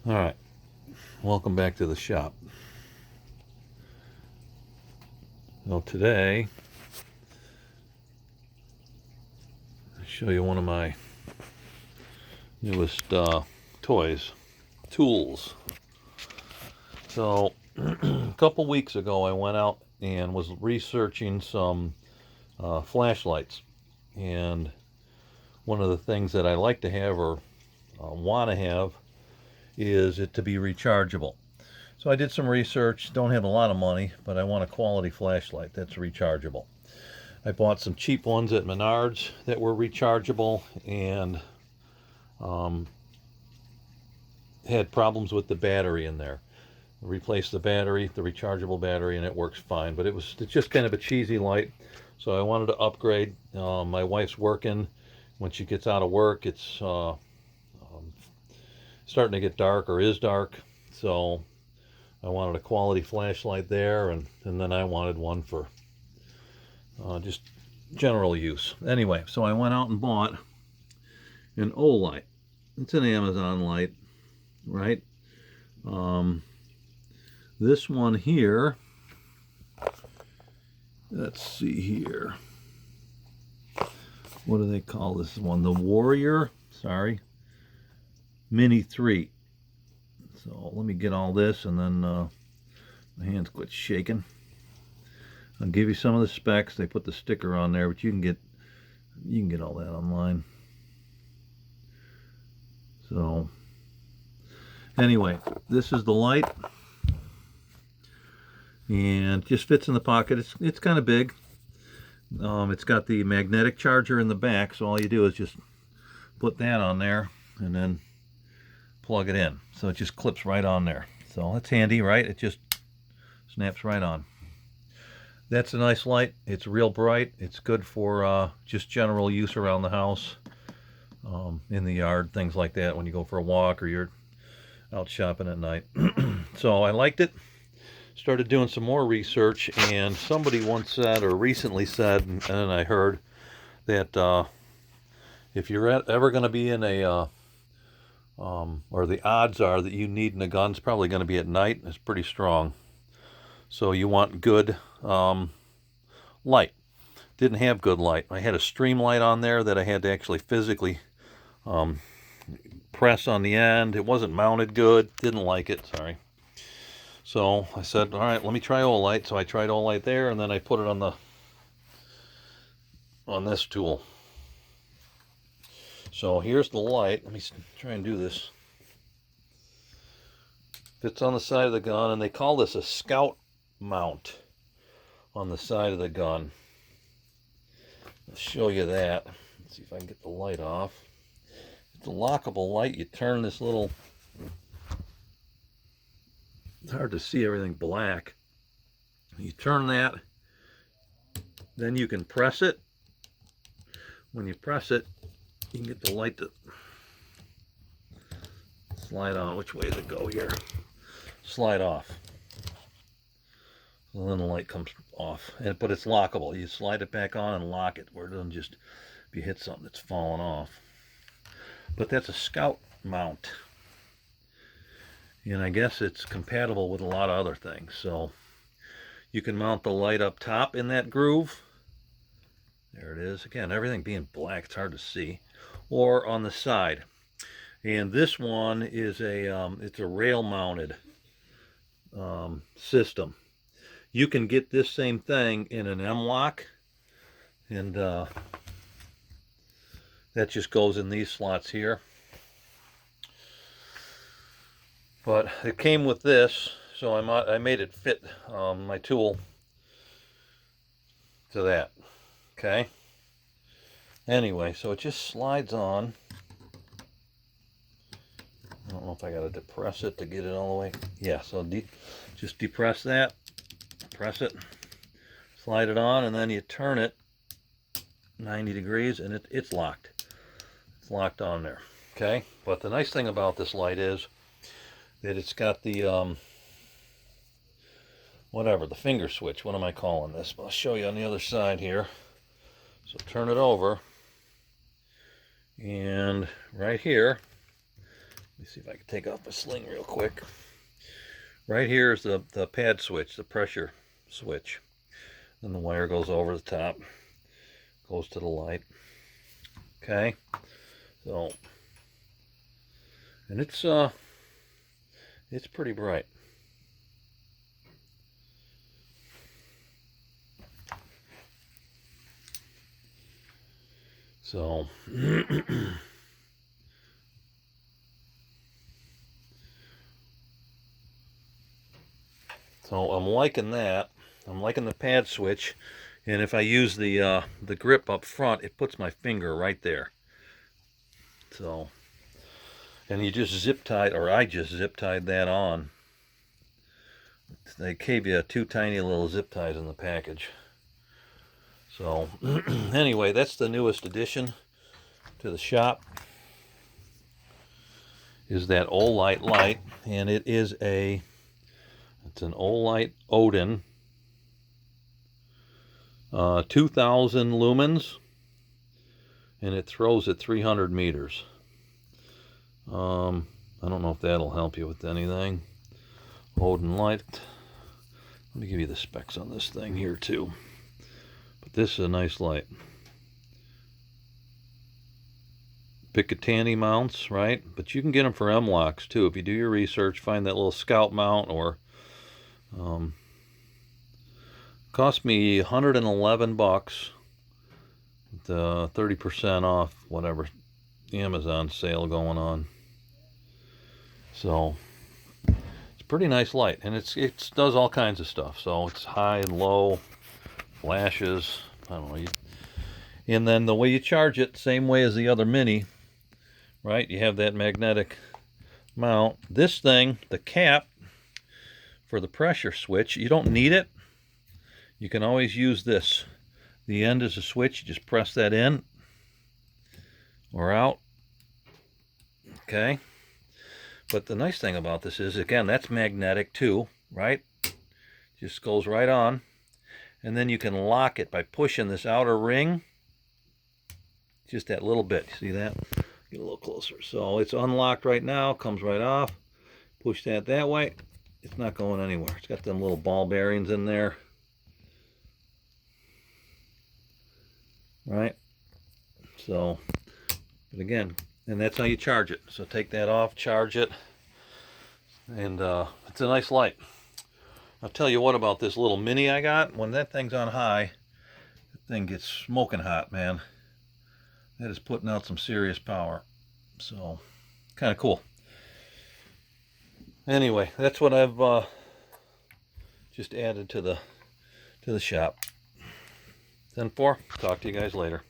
All right, welcome back to the shop. Well, today I'll show you one of my newest tools. So, a couple weeks ago, I went out and was researching some flashlights, and one of the things that I like to have or want to have is it to be rechargeable. So I did some research, don't have a lot of money, but I want a quality flashlight that's rechargeable. I bought some cheap ones at Menards that were rechargeable and um, had problems with the battery in there. Replaced the battery, the rechargeable battery, and it works fine. But it's just kind of a cheesy light, so I wanted to upgrade. My wife's working. When she gets out of work, it's starting to get dark or is dark, so I wanted a quality flashlight there, and then I wanted one for just general use. Anyway, so I went out and bought an Olight. It's an Amazon light, right? Um, this one here, let's see here. What do they call this one? The Warrior, sorry, Mini 3. So let me get all this, and then my hands quit shaking. I'll give you some of the specs. They put the sticker on there, but you can get all that online. So anyway, this is the light, and just fits in the pocket. It's kind of big. It's got the magnetic charger in the back, so all you do is just put that on there and then plug it in. So it just clips right on there. So that's handy, right? It just snaps right on. That's a nice light. It's real bright. It's good for just general use around the house, in the yard, things like that, when you go for a walk or you're out shopping at night. So I liked it. Started doing some more research, and somebody once said, or recently said, and I heard that if you're ever going to be in a or the odds are that you need in a gun, it's probably going to be at night. It's pretty strong, so you want good light. Didn't have good light. I had a stream light on there that I had to actually physically press on the end. It wasn't mounted good. Didn't like it. Sorry. So I said, all right, let me try Olight. So I tried Olight there, and then I put it on this tool. So here's the light. Let me try and do this. Fits on the side of the gun, and they call this a scout mount on the side of the gun. I'll show you that. Let's see if I can get the light off. It's a lockable light. You turn this little, it's hard to see everything black. You turn that, then you can press it. When you press it, you can get the light to slide on. Which way does it go here? Slide off. And then the light comes off. But it's lockable. You slide it back on and lock it, where it doesn't just, if you hit something, it's falling off. But that's a scout mount. And I guess it's compatible with a lot of other things. So you can mount the light up top in that groove. There it is. Again, everything being black, it's hard to see. Or on the side. And this one is it's a rail mounted system. You can get this same thing in an M-lock, and that just goes in these slots here. But it came with this, so I made it fit my tool to that. Okay. Anyway, so it just slides on. I don't know if I got to depress it to get it all the way. Yeah, so just depress that, press it, slide it on, and then you turn it 90 degrees, and it's locked. It's locked on there. Okay, but the nice thing about this light is that it's got the the finger switch. What am I calling this? I'll show you on the other side here. So turn it over, and right here me see if I can take off my sling real quick. Right here is the pad switch, the pressure switch. Then the wire goes over the top, goes to the light. Okay, so, and it's pretty bright. So so I'm liking that. I'm liking the pad switch, and if I use the grip up front, it puts my finger right there. So, and you just zip tied, or I just zip tied that on. They gave you 2 tiny little zip ties in the package. So anyway, that's the newest addition to the shop, is that Olight light, and it's an Olight Odin, 2000 lumens, and it throws at 300 meters. I don't know if that'll help you with anything. Odin light. Let me give you the specs on this thing here too. But this is a nice light. Picatinny mounts, right? But you can get them for M-locks too. If you do your research, find that little Scout mount, or cost me 111 bucks. The 30% off whatever Amazon sale going on. So it's a pretty nice light, and it does all kinds of stuff. So it's high and low, flashes, I don't know. And then the way you charge it, same way as the other Mini, right? You have that magnetic mount. This thing, the cap for the pressure switch, you don't need it. You can always use this. The end is a switch. You just press that in or out. Okay. But the nice thing about this is, again, that's magnetic too, right? Just goes right on. And then you can lock it by pushing this outer ring. Just that little bit. See that? Get a little closer. So it's unlocked right now. Comes right off. Push that way. It's not going anywhere. It's got them little ball bearings in there. Right? So, but again, and that's how you charge it. So take that off, charge it, and it's a nice light. I'll tell you what about this little Mini I got. When that thing's on high, the thing gets smoking hot, man. That is putting out some serious power. So, kind of cool. Anyway, that's what I've just added to the shop. 10-4. Talk to you guys later.